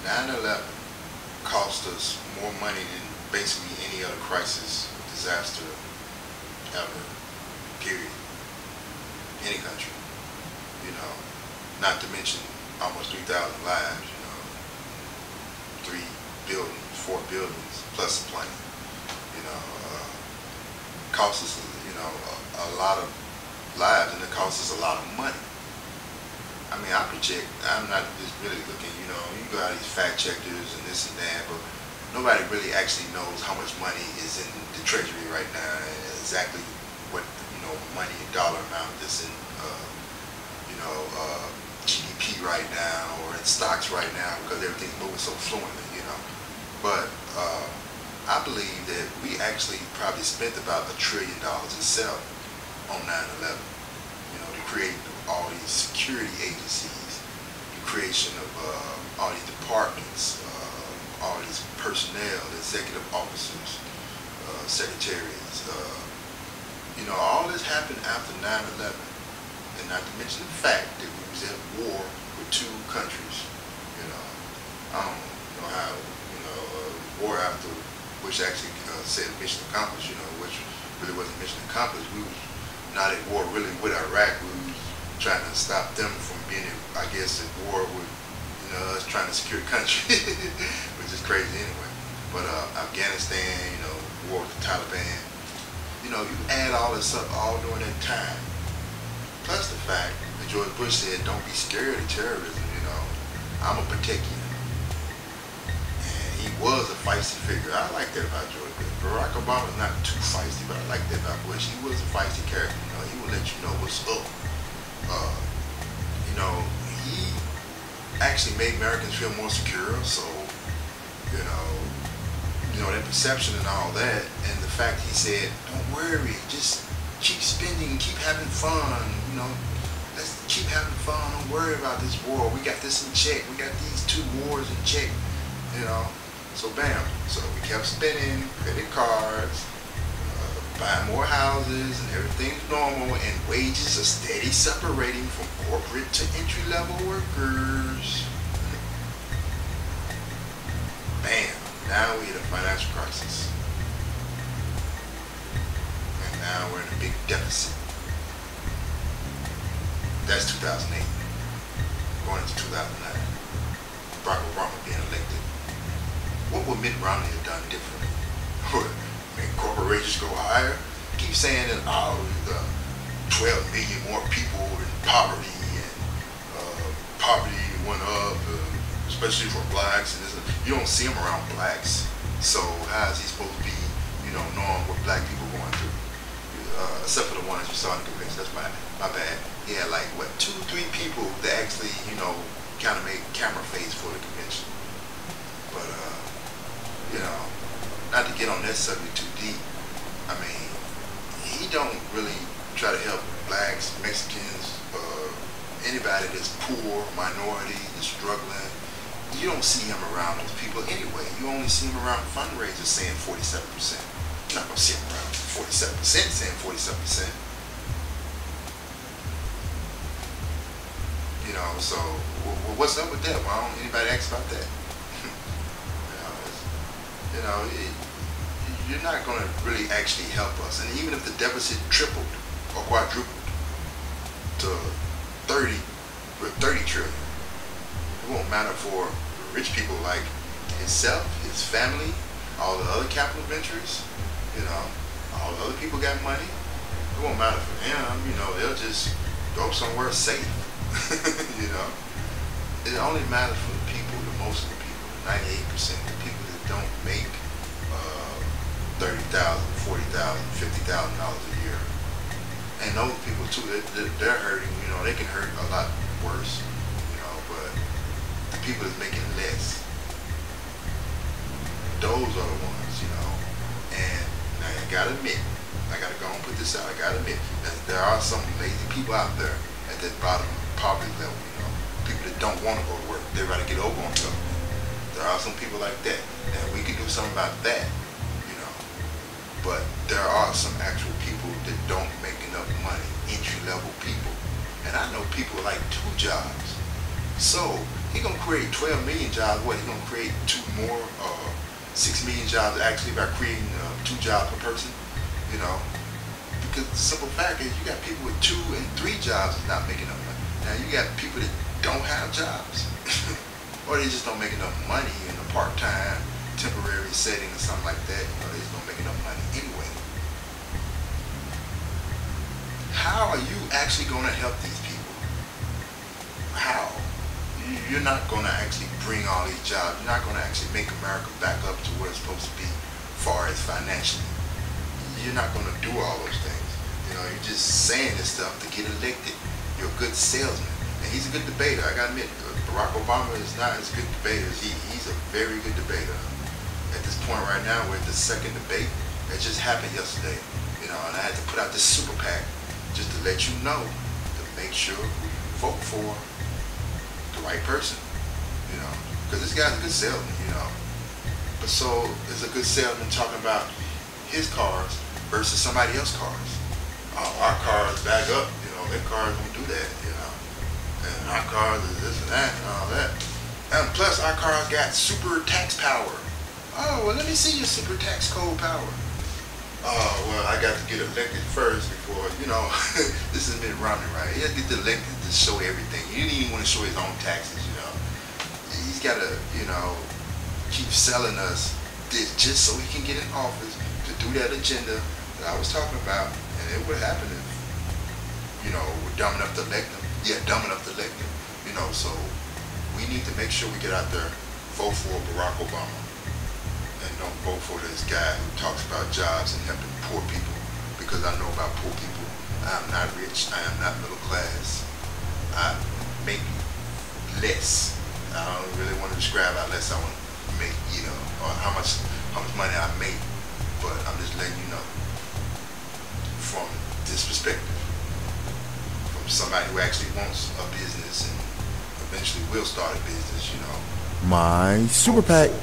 9/11 cost us more money than basically any other crisis, disaster ever, period. Any country, you know, not to mention almost 3,000 lives, you know, 3 buildings, 4 buildings, plus a plane, you know, cost us, you know, a lot of lives, and it costs us a lot of money. I mean, I project, I'm not just really looking, you know, you go out these fact checkers and this and that, but nobody really actually knows how much money is in the treasury right now, and exactly what, you know, money and dollar amount is in, GDP right now, or in stocks right now, because everything's moving so fluently, you know. But I believe that we actually probably spent about $1 trillion itself on 9/11, you know, to create all these security agencies, the creation of all these departments, all these personnel, executive officers, secretaries, you know, all this happened after 9/11, and not to mention the fact that we was at war with 2 countries, you know. I don't know how, you know, war after, which actually said mission accomplished, you know, which really wasn't mission accomplished. We was not at war really with Iraq. We was trying to stop them from being, I guess, at war with, you know, us trying to secure the country, which is crazy anyway. But Afghanistan, you know, war with the Taliban, you know, you add all this up all during that time. Plus the fact that George Bush said, don't be scared of terrorism, you know, I'm gonna protect you. And he was a feisty figure. I like that about George Bush. Barack Obama's not too feisty, but I like that about Bush. He was a feisty character, you know, he will let you know what's up. You know, he actually made Americans feel more secure, so, you know, that perception and all that, and the fact he said, don't worry, just keep spending, keep having fun, you know, let's keep having fun, don't worry about this war, we got this in check, we got these 2 wars in check, you know. So bam, so we kept spending, credit cards, buying more houses, and everything's normal, and wages are steady separating from corporate to entry-level workers. Bam, now we hit a financial crisis. And now we're in a big deficit. That's 2008. Going into 2009. Barack Obama being elected. What would Mitt Romney have done differently? Make corporations go higher? Keep saying that, oh, the 12 million more people in poverty, and poverty went up, especially for blacks, and this, you don't see him around blacks, so how is he supposed to be, you know, knowing what black people are going through? Except for the ones you saw in the convention. That's my bad. He had like, what, 2 or 3 people that actually, you know, kind of made camera face for the convention. But you know, not to get on that subject too deep, I mean, he don't really try to help blacks, Mexicans, anybody that's poor, minority, that's struggling. You don't see him around those people anyway. You only see him around fundraisers saying 47%. You're not going to see him around 47% saying 47%. You know, so what's up with that? Why don't anybody ask about that? You know, you're not going to really actually help us. And even if the deficit tripled or quadrupled to 30 trillion, it won't matter for rich people like himself, his family, all the other capital ventures, you know, all the other people got money. It won't matter for them, you know, they'll just go somewhere safe, you know. It only matters for the people, the most of the people, 98% of the people that don't make $30,000, $40,000, $50,000 a year. And those people too, they're hurting, you know, they can hurt a lot worse, you know, but the people that's making less, those are the ones, you know. And now I gotta admit, I gotta go and put this out, I gotta admit that there are some lazy people out there at that bottom poverty level, you know, people that don't want to go to work, they'd rather get over on something. There are some people like that, and we can do something about that, you know. But there are some actual people that don't make enough money, entry-level people. And I know people like 2 jobs. So He gonna create 12 million jobs. What? He gonna create 6 million jobs actually by creating 2 jobs per person. You know, because the simple fact is you got people with 2 and 3 jobs that's not making enough money. Now you got people that don't have jobs, or they just don't make enough money in a part-time, temporary setting or something like that. You know, they just don't make enough money anyway. How are you actually going to help these people? How? You're not going to actually bring all these jobs. You're not going to actually make America back up to where it's supposed to be as far as financially. You're not going to do all those things. You know, you're just saying this stuff to get elected. You're a good salesman. And he's a good debater. I got to admit, Barack Obama is not as good debater. He's a very good debater. At this point right now, we're at the second debate. It just happened yesterday. You know, and I had to put out this super PAC just to let you know, to make sure you vote for the right person, you know, because this guy's a good salesman, you know. But so is a good salesman talking about his cars versus somebody else's cars. Oh, our cars back up, you know, their cars don't do that, you know. And our cars is this and that and all that. And plus our cars got super tax power. Oh, well, let me see your super tax code power. Oh, well, I got to get elected first before, you know, this is Mitt Romney, right? He has to get elected to show everything. He didn't even want to show his own taxes, you know. He's got to, you know, keep selling us this just so he can get in office to do that agenda that I was talking about. And it would happen if, you know, we're dumb enough to elect him. Yeah, dumb enough to elect him. You know, so we need to make sure we get out there, vote for Barack Obama. And don't vote for this guy who talks about jobs and helping poor people, because I know about poor people. I am not rich. I am not middle class. I make less. I don't really want to describe how less I want to make, you know, or how much money I make. But I'm just letting you know from this perspective, from somebody who actually wants a business and eventually will start a business, you know. My super PAC.